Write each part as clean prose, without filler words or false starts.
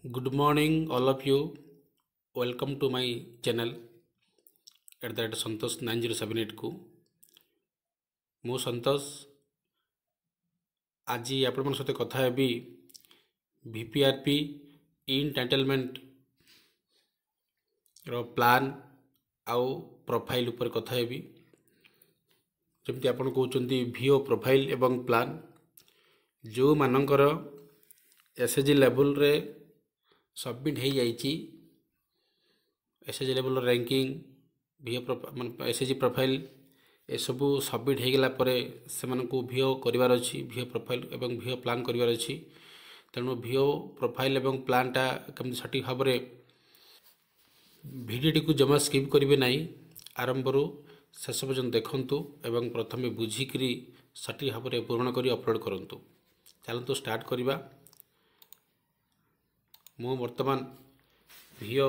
Good morning, all of you. Welcome to my channel at that Santosh 9078 ku. ମୁଁ ସନ୍ତୋଷ ଆଜି ଆପଣମାନଙ୍କ ସହିତ କଥା ହେବି ଭିପିଆରପି ଇନଟାଇଟଲମେଣ୍ଟ ର ପ୍ଲାନ୍ ଆଉ ପ୍ରୋଫାଇଲ ଉପରେ କଥା ହେବି। ଯେମିତି ଆପଣ କହୁଛନ୍ତି ଭିଓ ପ୍ରୋଫାଇଲ ଏବଂ ପ୍ଲାନ୍ ଯେଉଁମାନଙ୍କର ଏସ୍ଏଚଜି ଲେଭେଲରେ ସବମିଟ୍ ହେଇଯାଇଛି एसएचजी लेवल रैंकिंग भिओ ମାନେ एसएचजी प्रोफाइल एसबू सबमिट होगला से भिओ करार अच्छी भिओ प्रोफाइल एवं भिओ प्लान करार अच्छी तेणु भिओ प्रोफाइल एवं प्लानटा कमी सठिक भाव में भिडियोटी को जमा स्किप करेंगे ना आरंभ शेष पर्यटन देखूँ एवं प्रथम बुझिक सठिक भाव में पूरण कर अपलोड करूँ। चलते स्टार्ट करवा। मु बर्तमान भिओ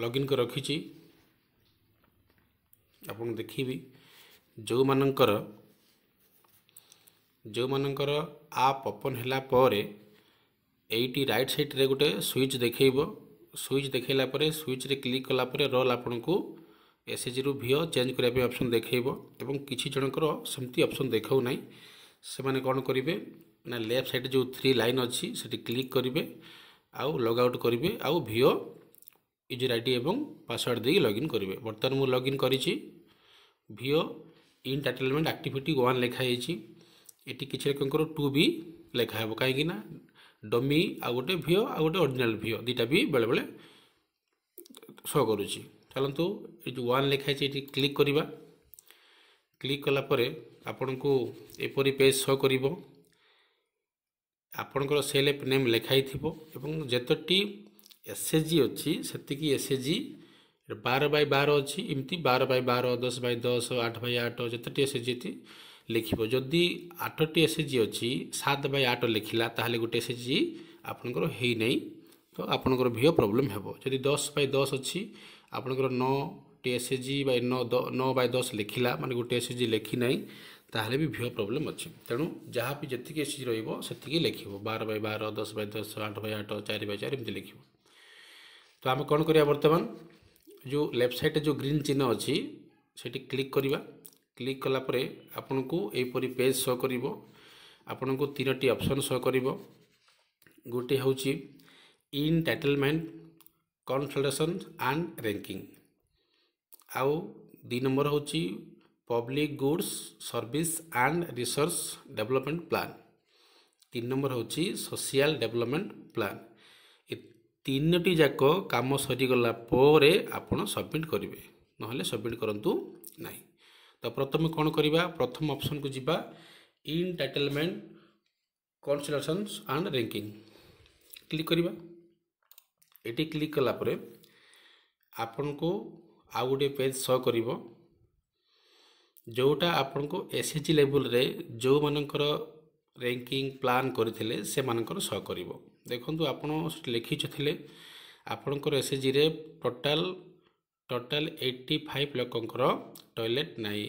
लॉगिन कर रखी आपन देखिए जो मानकर आप ओपन हैला पर एटी राइट साइड रे गोटे स्विच देखैबो। स्विच देखैला पर स्विच रे क्लिक कला पर रोल आपन को एसएचजी रु भिओ चेंज करिया पे ऑप्शन देखैबो एवं किछि जनकर सेमती ऑप्शन देखाउ नै। से माने कोन करिवे ना लेफ्ट साइड जो 3 लाइन अछि सेठी क्लिक करिवे आउ लॉग आउट करिवे आउ भिओ यूजर आईडी एवं पासवर्ड दे लॉगिन करेंगे। बर्तमान मु लॉगिन करिछि भिओ इनटाइटलमेंट एक्टिविटी 1 लिखाई ये किसी रकम 2 भी लिखा है कहीं डमी आ गोटे भिओ आ गोटे ओरिजिनल भिओ दीटा भी बेले बेले शो करुच्ची। चलतु ये जो 1 लिखाई ये क्लिक करवा। क्लिक कलापर आपण को एपरी पेज शो कर आपणकर सेल नेम लिखाई एवं जतटी एसएचजी अच्छी से एसएचजी 12/12 अच्छी इमती 12/12 10/10 8/8 जिते एसएचजी लिख जदि 8टी एसएचजी अच्छी 7/8 लिखला ताहले गोटे एसएचजी आपणकर है नहीं तो आपणकर भिओ प्रोब्लेम हेबो। जदि 10/10 अच्छी आपणकर 9टी एसएचजी 9/10 लिखला माने गोटे एसएचजी लिखी नहीं ताहले भी भिओ प्रोब्लेम अच्छी। तेणु जहाँ भी जी एसएचजी रहिबो सेतिकी लिखिबो 12/12 10/10 8/8 4/4 एमती लिखिबो। तो आम कौन करिया बर्तमान जो लेफ्ट साइड जो ग्रीन चिन्ह अच्छी से क्लिक करवा। क्लिक कला परे आपन को एपरी पेज शो करिवो। आपन को 3टी ऑप्शन शो करिवो। गोटे होची इनटाइटलमेंट कन्सल्टेशन एंड रैंकिंग आउ 2 नंबर होची public goods service and research development plan 3 number होची सोशल डेवलपमेंट प्लान। 3टी जाक काम सरीगला आपड़ सबमिट करेंगे ना सबमिट करूँ ना। तो प्रथम कौन करवा प्रथम ऑप्शन को जीवा इनटाइटलमेंट कन्सल्टेशन एंड रैंकिंग क्लिक करवा। ये क्लिक कला पर आपन को आउ गोटे पेज शो कर जोटा आपन को एसएचजी लेवल रे जो मानकर रैंकिंग प्लान करथिले से मानकर शो करिवो। देखंतु आपण लिखिछथिले आपनकर एसएचजी रे टोटल 85 लोकंकर टॉयलेट नाई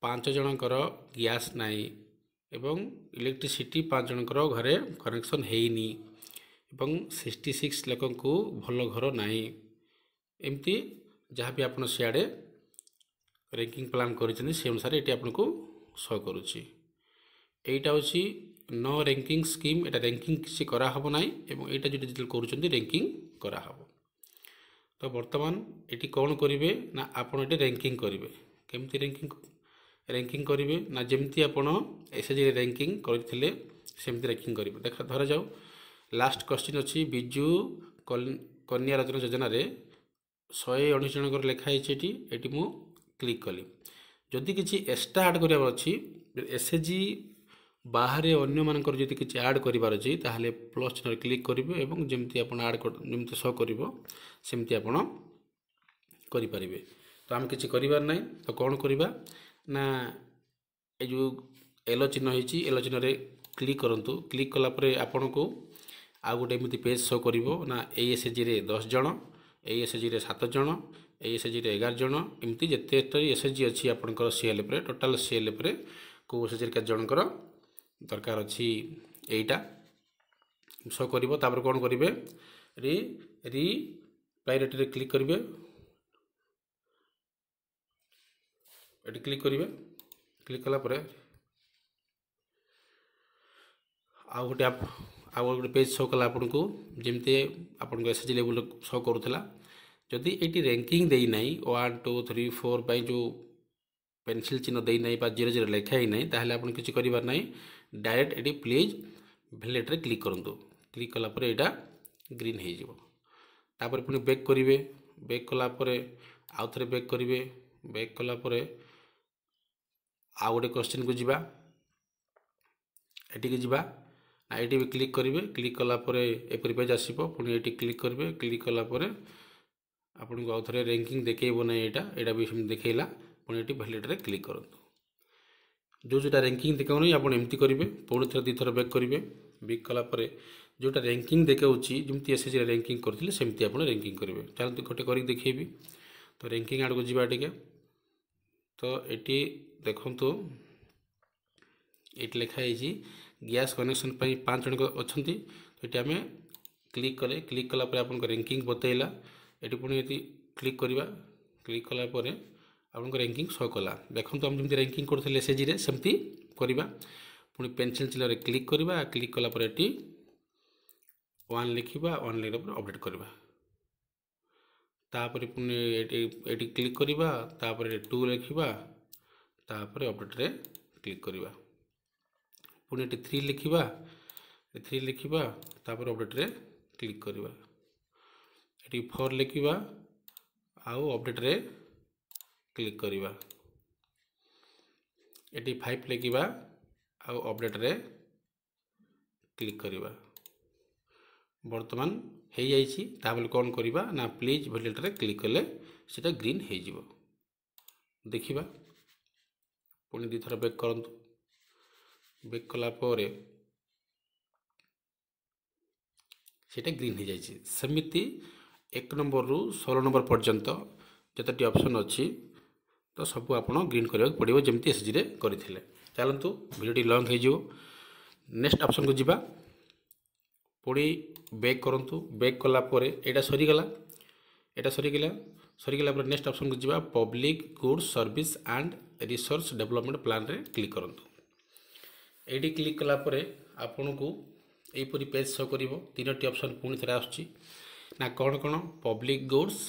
5 जनकर गैस नाई एवं इलेक्ट्रिसिटी 5 जनकर घरे कनेक्शन हेइनी एवं 66 लोकंकु भल घर नाई एमती जहाँ भी आपन सियाड़े रैंकिंग प्लान करिसनि से अनुसार एटी आपनको शो करूची। एटा होची नो रैंकिंग स्कीम एटा रैंकिंग किसी करा हबो नाही एवं एटा जो डिजिटल करूचंदी रैंकिंग करा हबो। तो वर्तमान एटी कौन करिवे ना आपण एटी रैंकिंग करिवे केमती रैंकिंग करिवे ना जेमती आपण एसएचजी रैंकिंग करथिले सेमती रैंकिंग करिवे। देखा धरा जाऊ लास्ट क्वेश्चन अछि बिजू कन्या रत्न योजना रे 119 जनकर लिखा है एटी मु क्लिक कली। जदि किसी एक्स्ट्रा ऐड करिया अछि एसएचजी बाहर अन्य मानकर जदि किसी ऐड करिवार अछि ताहले प्लस चिन्ह क्लिक करिवे एवं जेमती आपण ऐड जेमती शो करिवो सेमती आपण करि परिबे। तो हम किसी करिवार नै तो कोन करिवा ना ए जो एलो चिन्ह हिची एलो चिन्ह रे क्लिक करंतु। क्लिक कला परे आपण को आ गोटे एमती पेज शो करिवो ना एएसएचजी रे 10 जण एएसएचजी रे 7 जण एएसएचजी रे 11 जण एमती जते एसएचजी अछि आपनकर सीएल पे टोटल सीएल पे को एसएचजी के जनकर दरकार अच्छी एटा शो करिवो तापर कोन करिवे री प्रायोरिटी रे क्लिक करिवे एटी क्लिक करिवे क्लिक कला परे आउ गोटे पेज शो कला आपन को जेमते आपन को एसएचजी लेवल शो करूथला जदि एटी रैंकिंग देई नाही 1 2 3 4 बाय जो पेंसिल चिन्ह देई नाही बा 0 0 लिखा ही नाही ताहले आपन किछि करिवार नाही डायरेक्ट एटी प्लीज वैलेट रे क्लिक करंतु क्लिक कला परे एटा ग्रीन हे जिवो तापर पुनी बैक करिवे बैक कला परे आउ थरे बैक करिवे बैक कला परे आ गोटे क्वेश्चन को जिबा एटी के जिबा ना एटी भी क्लिक करिवे क्लिक कला परे एपरि पेज आसीबो पुनी एटी क्लिक करिवे क्लिक कला परे आपन को आउथरे रैंकिंग देखेइबो नै एटा भी हम देखेइला पुनी एटी वैलिड रे क्लिक करंतु जोटा रैंकिंग देखाउ नै आपन एम्ति करिवे पुनी थरे दी थरे बैक करिवे बैक कला परे जोटा रैंकिंग देखाउची जेमति एसएसजी रैंकिंग करथिले सेमति आपन रैंकिंग करिवे चलते गोटे करी देखैबी तो रैंकिंग आड को जिबा टिके तो एटी देखंतु एटी लिखा है गैस कनेक्शन पर 5 जन अच्छा तो ये आम क्लिक कले क्लिक कला आपन रैंकिंग बतैला ये पुणी ये क्लिक करवा क्लिक कला आपन रैंकिंग शो कला देखो आम जमी रैंकिंग करते एसएचजी रे सेमती करवा पुणी पेंसिल चिन्ह क्लिक करवा क्लिक कला ये 1 लिखा 1 लिखा अपडेट करवा तापर पुणी ये क्लिक करवा तापर 2 लिखा तापर अपडेट रे क्लिक करवा पुणी 3 लिखा 3 लिखा तापर अपडेट रे क्लिक करवा ये 4 लिखा आउ अपडेट रे क्लिक करवा ये 5 लिखा आउ अपडेट रे क्लिक करवा बर्तमान हो जाइए कौन करवा ना प्लीज वैलेट रे क्लिक कले सीटा ग्रीन हो जिवो देखिबा पुणी दी थर बैक करंतु बैक कला परे सीटा ग्रीन हो जाइए सेमिति 1 नंबर रु 16 नंबर पर्यंत जतटी ऑप्शन अच्छी तो सब आपन ग्रीन करने पड़ो जमती एसएचजी रे करथिले चलतु वीडियोटी लॉन्ग हो नेक्स्ट ऑप्शन को जिबा पुणी बैक करंतु बैक कला परे एटा सरीगला नेक्स्ट ऑप्शन को जिबा public goods service and resource development plan रे क्लिक करंतु एटी क्लिक कला परे आपन को एपरी पेज शो करिवो तीनोटी ऑप्शन पुणी थरा आछी ना कौन पब्लिक गुड्स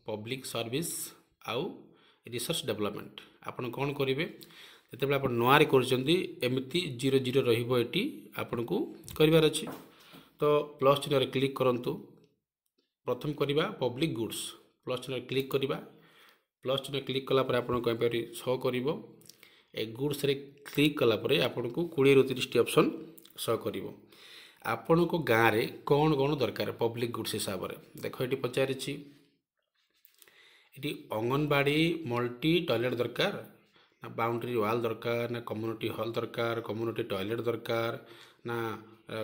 पब्लिक सर्विस आउ रिसोर्स डेवलपमेंट आपन कौन करेंगे जिते आप नुआरे करमती 0 0 रही आपन को करार अच्छी तो प्लस चिन्ह क्लिक करंतु प्रथम करवा पब्लिक गुड्स प्लस चिन्ह क्लिक करवा प्लस चिन्ह क्लिक कला आपन शो कर गुड्स रे क्लिक कला आपन को 20 ରୁ 30 ऑप्शन शो कर आपण को गाँव में कौन कौन दरकार पब्लिक गुड्स हिसाब से देख ये पचारि ये अंगनवाड़ी मल्टी टॉयलेट दरकार ना बाउंड्री वाल दरकार ना कम्युनिटी हॉल दरकार कम्युनिटी टॉयलेट दरकार ना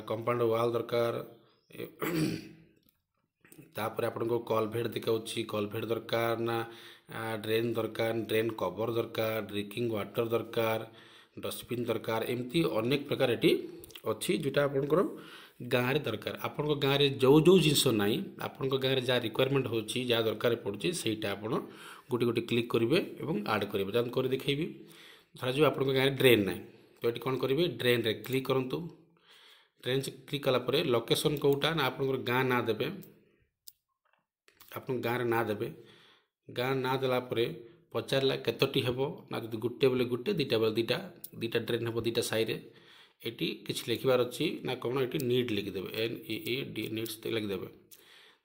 कंपाउंड वाल दरकार तापर आपन को कलभेट दिखाऊँ कलभेट दरकार ना ड्रेन दरकार ड्रेन कवर दरकार ड्रिंकिंग वाटर दरकार डस्टबिन दरकार एमती अनेक प्रकार ये अच्छी जोटा आपंकर गाँव में दरकार आपण गाँव में जो जो जिनस ना आपण गाँव में जहाँ रिक्वायरमेंट होची जहाँ दरकार पड़ुची सेटा आपण गोटे गोटे क्लिक करेंगे और आड करेंगे जहाँ कर देखी धरा जो आप गाँव में ड्रेन ना तो ये कौन करेंगे ड्रेन रे क्लिक करूँ ड्रेन से क्लिक कलापर लोकेशन कौटा ना आप गाँ ना देवे आप गाँव ना देवे गाँ ना देलापर पचारा केतोटी हेब ना जो गोटे बेले गोटे दुटा बेले दुटा दुटा ड्रेन हेब दुटा साइड एटी किसी लिखबार अच्छी ना कौन ये नीड लिखिदेवे NEED नीड्स लिखिदेवे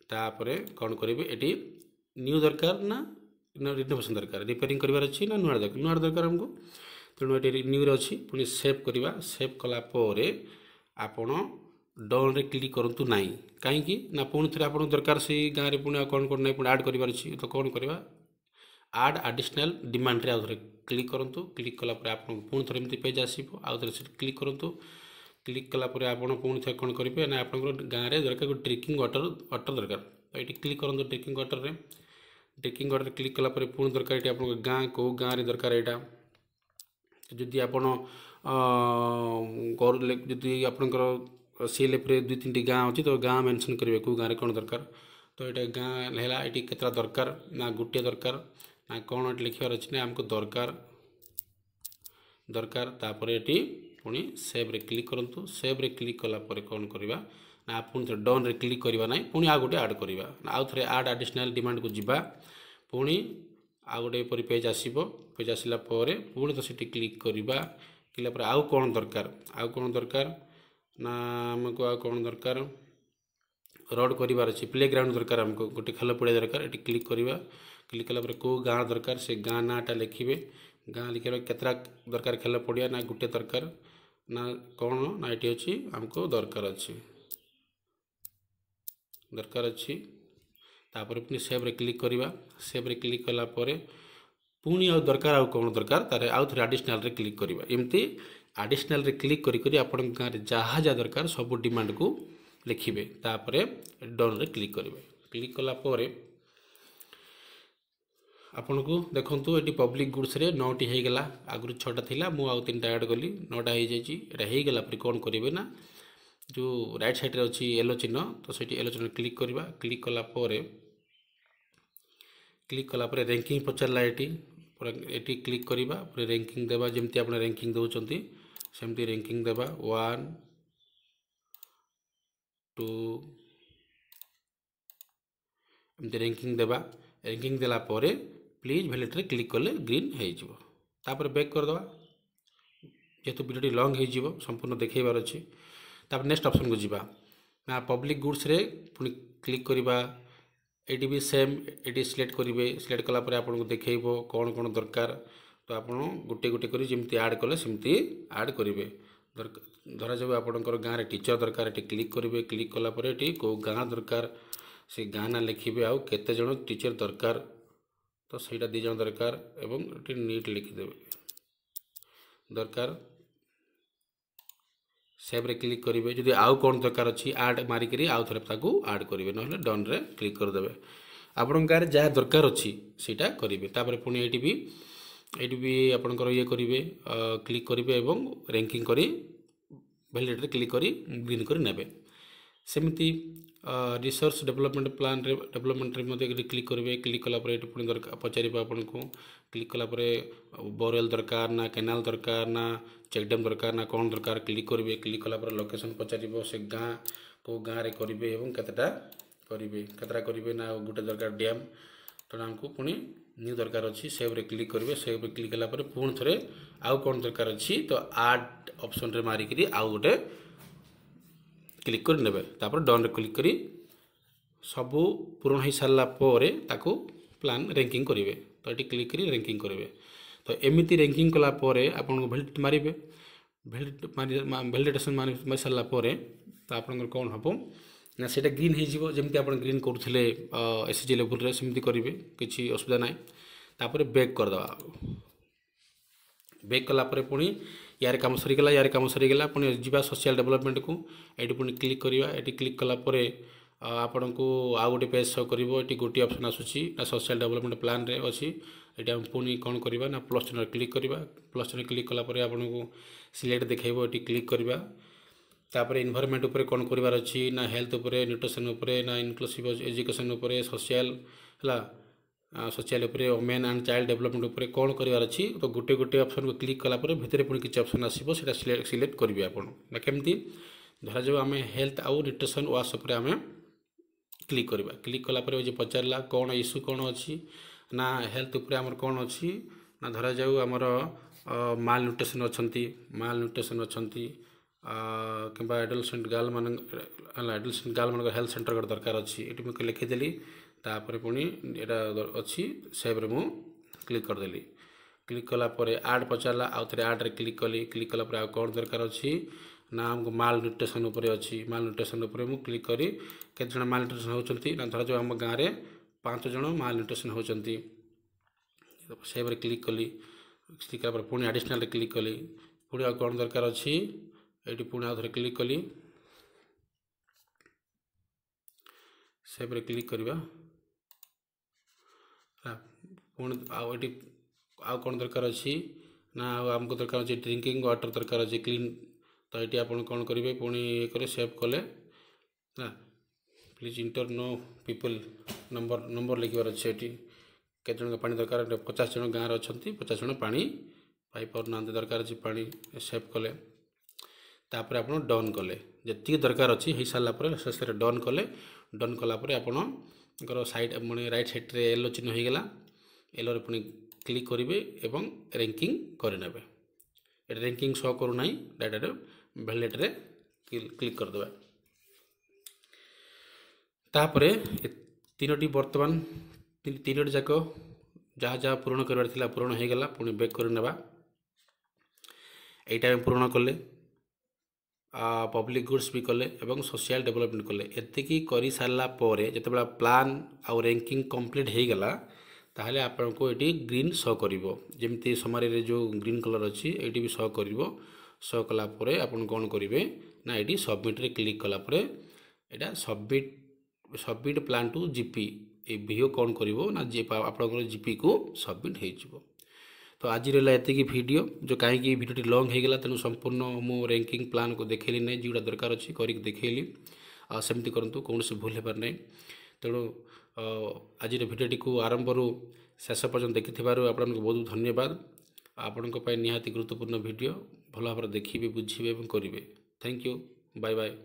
तापर कौन करेंगे ये न्यू दरकार ना रिनोवेशन दरकार रिपेयरिंग करार अच्छी ना नुआ दरकार हमको तेणु ये न्यू अच्छी पुणी सेव करवा सेव कलापर आपण डन रे क्लिक करूँ ना कहीं ना पुणी थे आप दरकार से गाँव में पुणी कौन कौन ना पुणी आड करार तो कौन करवा आड एडिशनल डिमांड रे आउे क्लिक करूँ क्लिक कलापर आप पुणी थे एमती पेज आसो आउे क्लिक करूँ क्लिक कलापर आप पुणी थे कौन करेंगे ना आप गाँव में दरकार ड्रिंकिंग वाटर दरकार तो ये क्लिक करूँ ड्रिंकिंग वाटर क्लिक कलापर पुणी दरकार ये आप गाँ कौ गाँव में दरकार यहाँ जदि आप ଯଦି ଆପଣଙ୍କର CLFରେ 2-3ଟି ଗାଁ ଅଛି ତ ଗାଁ ମେନସନ୍ କରିବେ କେଉଁ ଗାଁରେ କ'ଣ ଦରକାର। ତ ଏଇଟା ଗାଁ ହେଲା, ଏଠି କେତେଟା ଦରକାର ନା ଗୋଟିଏ ଦରକାର ନା କ'ଣ ଏଠି ଲେଖିବାର ଅଛି ନା ଆମକୁ ଦରକାର। ତାପରେ ଏଠି ପୁଣି ସେଭ୍ରେ କ୍ଲିକ୍ କରନ୍ତୁ। ସେଭ୍ରେ କ୍ଲିକ୍ କଲା ପରେ କ'ଣ କରିବା ନା ପୁଣି ଥରେ ଡନ୍ରେ କ୍ଲିକ୍ କରିବା ନାହିଁ, ପୁଣି ଆଉ ଗୋଟେ ଆଡ଼୍ କରିବା। ଆଉ ଥରେ ଆଡ଼୍ ଆଡ଼ିସନାଲ୍ ଡିମାଣ୍ଡକୁ ଯିବା, ପୁଣି ଆଉ ଗୋଟେ ଏପରି ପେଜ୍ ଆସିବ। ପେଜ୍ ଆସିଲା ପରେ ପୁଣି ତ ସେଠି କ୍ଲିକ୍ କରିବା। କଲା ପରେ ଆଉ କ'ଣ ଦରକାର ନା ଆମକୁ ଆଉ କ'ଣ ଦରକାର, ରୋଡ଼ କରିବାର ଅଛି, ପ୍ଲେଗ୍ରାଉଣ୍ଡ ଦରକାର, ଆମକୁ ଗୋଟେ ଖେଳ ପଡ଼ିଆ ଦରକାର। ଏଠି କ୍ଲିକ୍ କରିବା। କ୍ଲିକ୍ କଲା ପରେ କେଉଁ ଗାଁ ଦରକାର ସେ ଗାଁ ନାଁଟା ଲେଖିବେ। ଗାଁ ଲେଖିବା କେତେଟା ଦରକାର ଖେଳ ପଡ଼ିଆ ନା ଗୋଟେ ଦରକାର ନା କ'ଣ ନା ଏଠି ଅଛି ଆମକୁ ଦରକାର ଅଛି। ତାପରେ ପୁଣି ସେଭ୍ରେ କ୍ଲିକ୍ କରିବା। ସେଭ୍ରେ କ୍ଲିକ୍ କଲା ପରେ ପୁଣି ଆଉ କ'ଣ ଦରକାର ତାର ଆଉ ଥରେ ଆଡ଼ିସନାଲ୍ରେ କ୍ଲିକ୍ କରିବା। ଏମିତି ଆଡ଼ିସନାଲ୍ରେ କ୍ଲିକ୍ କରି ଆପଣଙ୍କ ଗାଁରେ ଯାହା ଦରକାର ସବୁ ଡିମାଣ୍ଡକୁ ଲେଖିବେ। ତାପରେ ଡନ୍ରେ କ୍ଲିକ୍ କରିବେ। କ୍ଲିକ୍ କଲା ପରେ ଆପଣଙ୍କୁ ଦେଖନ୍ତୁ ଏଠି ପବ୍ଲିକ୍ ଗୁଡ୍ସରେ 9ଟି ହେଇଗଲା। ଆଗରୁ 6ଟା ଥିଲା, ମୁଁ ଆଉ 3ଟା ଆଡ଼୍ କଲି, 9ଟା ହେଇଯାଇଛି। ଏଇଟା ହେଇଗଲା ପରେ କ'ଣ କରିବେ ନା ଯେଉଁ ରାଇଟ୍ ସାଇଡ଼୍ରେ ଅଛି ୟେଲୋ ଚିହ୍ନ, ତ ସେଇଠି ୟେଲୋ ଚିହ୍ନ କ୍ଲିକ୍ କରିବା। କ୍ଲିକ୍ କଲା ପରେ ର୍ୟାଙ୍କିଂ ପଚାରିଲା ଏଠି କ୍ଲିକ୍ କରିବା। ପରେ ର୍ୟାଙ୍କିଂ ଦେବା, ଯେମିତି ଆପଣ ର୍ୟାଙ୍କିଂ ଦେଉଛନ୍ତି ସେମିତି ର୍ୟାଙ୍କିଂ ଦେବା 1 2 ଏମିତି ର୍ୟାଙ୍କିଂ ଦେବା। ର୍ୟାଙ୍କିଂ ଦେଲା ପରେ ପ୍ଲିଜ୍ ଭ୍ୟାଲିଡ଼୍ରେ କ୍ଲିକ୍ କଲେ ଗ୍ରୀନ୍ ହେଇଯିବ। ତାପରେ ବ୍ୟାକ୍ କରିଦେବା, ଯେହେତୁ ଭିଡ଼ିଓଟି ଲଙ୍ଗ୍ ହେଇଯିବ ସମ୍ପୂର୍ଣ୍ଣ ଦେଖେଇବାର ଅଛି। ତାପରେ ନେକ୍ସଟ ଅପସନ୍କୁ ଯିବା ନା ପବ୍ଲିକ୍ ଗୁଡ୍ସରେ ପୁଣି କ୍ଲିକ୍ କରିବା। ଏଠି ବି ସେମ୍, ଏଠି ସିଲେକ୍ଟ କରିବେ। ସିଲେକ୍ଟ କଲା ପରେ ଆପଣଙ୍କୁ ଦେଖେଇବ କ'ଣ ଦରକାର। ତ ଆପଣ ଗୋଟେ କରି ଯେମିତି ଆଡ଼୍ କଲେ ସେମିତି ଆଡ଼୍ କରିବେ। ଧରାଯାଉ ଆପଣଙ୍କର ଗାଁରେ ଟିଚର୍ ଦରକାର, ଏଠି କ୍ଲିକ୍ କରିବେ। କ୍ଲିକ୍ କଲା ପରେ ଏଠି କେଉଁ ଗାଁ ଦରକାର ସେ ଗାଁ ନାଁ ଲେଖିବେ, ଆଉ କେତେ ଜଣ ଟିଚର୍ ଦରକାର, ତ ସେଇଟା 2 ଜଣ ଦରକାର ଏବଂ ଏଠି ନିଟ୍ ଲେଖିଦେବେ ଦରକାର। ସେଭ୍ରେ କ୍ଲିକ୍ କରିବେ। ଯଦି ଆଉ କ'ଣ ଦରକାର ଅଛି ଆଡ଼୍ ମାରିକିରି ଆଉ ଥରେ ତାକୁ ଆଡ଼୍ କରିବେ, ନହେଲେ ଡନ୍ରେ କ୍ଲିକ୍ କରିଦେବେ। ଆପଣଙ୍କ ଗାଁରେ ଯାହା ଦରକାର ଅଛି ସେଇଟା କରିବେ। ତାପରେ ପୁଣି ଏଇଠି ବି ଆପଣଙ୍କର କରିବେ, କ୍ଲିକ୍ କରିବେ ଏବଂ ର୍ୟାଙ୍କିଂ କରି ଭ୍ୟାଲିଡ଼୍ରେ କ୍ଲିକ୍ କରି ଗ୍ରୀନ୍ କରି ନେବେ। ସେମିତି ରିସର୍ଚ୍ଚ ଡେଭଲପମେଣ୍ଟରେ ମଧ୍ୟ ଏଠି କ୍ଲିକ୍ କରିବେ। କ୍ଲିକ୍ କଲା ପରେ ଏଠି ପୁଣି ପଚାରିବ ଆପଣଙ୍କୁ। କ୍ଲିକ୍ କଲା ପରେ ବୋରୱେଲ୍ ଦରକାର ନା କେନାଲ୍ ଦରକାର ନା ଚେକ୍ ଡ୍ୟାମ୍ ଦରକାର ନା କ'ଣ ଦରକାର କ୍ଲିକ୍ କରିବେ। କ୍ଲିକ୍ କଲା ପରେ ଲୋକେସନ୍ ପଚାରିବ, ସେ ଗାଁ କେଉଁ ଗାଁରେ କରିବେ ଏବଂ କେତେଟା କରିବେ ନା ଗୋଟେ ଦରକାର ଡ୍ୟାମ୍, ତେଣୁ ଆମକୁ ପୁଣି ନ୍ୟୁ ଦରକାର ଅଛି। ସେଭ୍ରେ କ୍ଲିକ୍ କରିବେ। ସେଭ୍ରେ କ୍ଲିକ୍ କଲା ପରେ ପୁଣି ଥରେ ଆଉ କ'ଣ ଦରକାର ଅଛି ତ ଆଡ଼୍ ଅପସନ୍ରେ ମାରିକିରି ଆଉ ଗୋଟେ କ୍ଲିକ୍ କରି ନେବେ। ତାପରେ ଡନ୍ରେ କ୍ଲିକ୍ କରି ସବୁ ପୂରଣ ହୋଇସାରିଲା ପରେ ତାକୁ ପ୍ଲାନ୍ ର୍ୟାଙ୍କିଂ କରିବେ। ତ ଏଠି କ୍ଲିକ୍ କରି ର୍ୟାଙ୍କିଂ କରିବେ। ତ ଏମିତି ର୍ୟାଙ୍କିଂ କଲା ପରେ ଆପଣଙ୍କୁ ଭ୍ୟାଲିଡିଟି ମାରିବେ। ଭ୍ୟାଲିଡେସନ୍ ମାରି ସାରିଲା ପରେ ତ ଆପଣଙ୍କର କ'ଣ ହେବ ନା ସେଇଟା ଗ୍ରୀନ୍ ହେଇଯିବ। ଯେମିତି ଆପଣ ଗ୍ରୀନ୍ କରୁଥିଲେ SHG ଲେଭେଲ୍ରେ ସେମିତି କରିବେ, କିଛି ଅସୁବିଧା ନାହିଁ। ତାପରେ ବ୍ୟାକ୍ କରିଦେବା। ବ୍ୟାକ୍ କଲା ପରେ ପୁଣି ୟାର କାମ ସରିଗଲା। ପୁଣି ଯିବା ସୋସିଆଲ ଡେଭଲପମେଣ୍ଟକୁ। ଏଠି ପୁଣି କ୍ଲିକ୍ କରିବା। ଏଠି କ୍ଲିକ୍ କଲା ପରେ ଆପଣଙ୍କୁ ଆଉ ଗୋଟେ ପେଜ୍ ଶୋ କରିବ। ଏଠି ଗୋଟିଏ ଅପସନ୍ ଆସୁଛି ନା ସୋସିଆଲ ଡେଭଲପମେଣ୍ଟ ପ୍ଲାନ୍ରେ ଅଛି। ଏଠି ଆମେ ପୁଣି କ'ଣ କରିବା ନା ପ୍ଲସ୍ ଚିହ୍ନରେ କ୍ଲିକ୍ କରିବା। ପ୍ଲସ୍ ଚିହ୍ନରେ କ୍ଲିକ୍ କଲା ପରେ ଆପଣଙ୍କୁ ସିଲେକ୍ଟ ଦେଖାଇବ, ଏଠି କ୍ଲିକ୍ କରିବା। ତାପରେ ଏନଭାୟରନମେଣ୍ଟ ଉପରେ କ'ଣ କରିବାର ଅଛି ନା ହେଲ୍ଥ ଉପରେ, ନ୍ୟୁଟ୍ରିସନ୍ ଉପରେ ନା ଇନକ୍ଲୁସିଭ୍ ଏଜୁକେସନ୍ ଉପରେ, ସୋସିଆଲ ଉପରେ, ଓମେନ୍ ଆଣ୍ଡ ଚାଇଲ୍ଡ ଡେଭଲପମେଣ୍ଟ ଉପରେ କ'ଣ କରିବାର ଅଛି। ତ ଗୋଟେ ଅପସନ୍କୁ କ୍ଲିକ୍ କଲା ପରେ ଭିତରେ ପୁଣି କିଛି ଅପସନ୍ ଆସିବ, ସେଇଟା ସିଲେକ୍ଟ କରିବେ ଆପଣ। ନା କେମିତି ଧରାଯାଉ ଆମେ ହେଲ୍ଥ ଆଉ ନ୍ୟୁଟ୍ରିସନ୍ ୱାଶ୍ ଉପରେ ଆମେ କ୍ଲିକ୍ କରିବା। କ୍ଲିକ୍ କଲା ପରେ ଯେ ପଚାରିଲା କ'ଣ ଇସ୍ୟୁ କ'ଣ ଅଛି ନା ହେଲ୍ଥ ଉପରେ ଆମର କ'ଣ ଅଛି ନା ଧରାଯାଉ ଆମର ମାଲ୍ ନ୍ୟୁଟ୍ରିସନ୍ ଅଛନ୍ତି କିମ୍ବା ଆଡୋଲେସେଣ୍ଟ ଗାର୍ଲମାନଙ୍କର ହେଲ୍ଥ ସେଣ୍ଟର ଗୋଟେ ଦରକାର ଅଛି। ଏଠି ମୁଁ ଲେଖିଦେଲି। ତାପରେ ପୁଣି ଏଇଟା ଅଛି, ସେଭ୍ରେ ମୁଁ କ୍ଲିକ୍ କରିଦେଲି। କ୍ଲିକ୍ କଲା ପରେ ଆଡ଼୍ ପଚାରିଲା, ଆଉ ଥରେ ଆଡ଼୍ରେ କ୍ଲିକ୍ କଲି। କ୍ଲିକ୍ କଲା ପରେ ଆଉ କ'ଣ ଦରକାର ଅଛି ନା ଆମକୁ ମାଲ୍ ନ୍ୟୁଟ୍ରିସନ୍ ଉପରେ ଅଛି। ମାଲ୍ ନ୍ୟୁଟ୍ରିସନ୍ ଉପରେ ମୁଁ କ୍ଲିକ୍ କରି କେତେ ଜଣ ମାଲ୍ ନ୍ୟୁଟ୍ରିସନ୍ ହେଉଛନ୍ତି ନା ଧରାଯାଉ ଆମ ଗାଁରେ 5 ଜଣ ମାଲ୍ ନ୍ୟୁଟ୍ରିସନ୍ ହେଉଛନ୍ତି। ସେଭ୍ରେ କ୍ଲିକ୍ କଲି। କ୍ଲିକ୍ କଲା ପରେ ପୁଣି ଆଡ଼ିସନାଲ୍ରେ କ୍ଲିକ୍ କଲି। ପୁଣି ଆଉ କ'ଣ ଦରକାର ଅଛି ଏଇଠି ପୁଣି ଆଉ ଥରେ କ୍ଲିକ୍ କଲି। ସେଭ୍ରେ କ୍ଲିକ୍ କରିବା। ପୁଣି ଆଉ ଏଠି ଆଉ କ'ଣ ଦରକାର ଅଛି ना आमको दरकार अच्छे ड्रिंकिंग वाटर दरकार अच्छे क्लीन। तो ये आप कौन करेंगे पुणी ये करे सेव कले ना प्लीज इंटर नो पीपल नंबर नंबर लिखबार अच्छे ये केत जन पानी दरकार 50 जन गाँव अच्छा 50 जन पानी पाई पाना दरकार अच्छे पानी सेव कले तापर आप डन कले जी दरकार अच्छी हो सारापर शेष डन कले डन कलापर आपणकर साइड मैंने रईट सैड्रे येलो चिन्ह हो गला येलो पुणी क्लिक करेंगे एवं रैंकिंग करने ये रैंकिंग शो करूना डायरेक्ट भैलेट्रे क्लिक करदे तापर तीनोटी बर्तमान तीनोटी जाक जहाँ जहाँ पूरण करार पूरण हो गला पुणी बैक कर नेबा एटा पूरण कले पब्लिक गुड्स भी कले एवं सोशल डेवलपमेंट कले एतिकी करि सारला परे जेतेबेला प्लान आउ रैंकिंग कंप्लीट हो गला ताहले आपको ये ग्रीन शो करिवो जेमती समरी रे जो ग्रीन कलर अच्छी ये भी शो करिवो शो कला परे आपन कोन करिवे ना ये सबमिट रे क्लिक कला परे एटा सबमिट प्लान टू जीपी ये वीडियो कौन करिवो ना जे आपनकर जीपी को सबमिट हो जिवो। तो आज रहा एतिकी वीडियो जो कहीं वीडियो लॉन्ग हो गला तेणु संपूर्ण मो रैंकिंग प्लान को देखली नहीं जोड़ा दरकार अच्छी कर देखली सेमती करूँ कौन से भूल हो पार नहीं तेणु आज भिडियोटी को आरंभ शेष पर्यटन देखि आपको बहुत धन्यवाद आपण निहाती गुरुत्वपूर्ण वीडियो भल भाव देखिए बुझे और करेंगे। Thank you bye bye.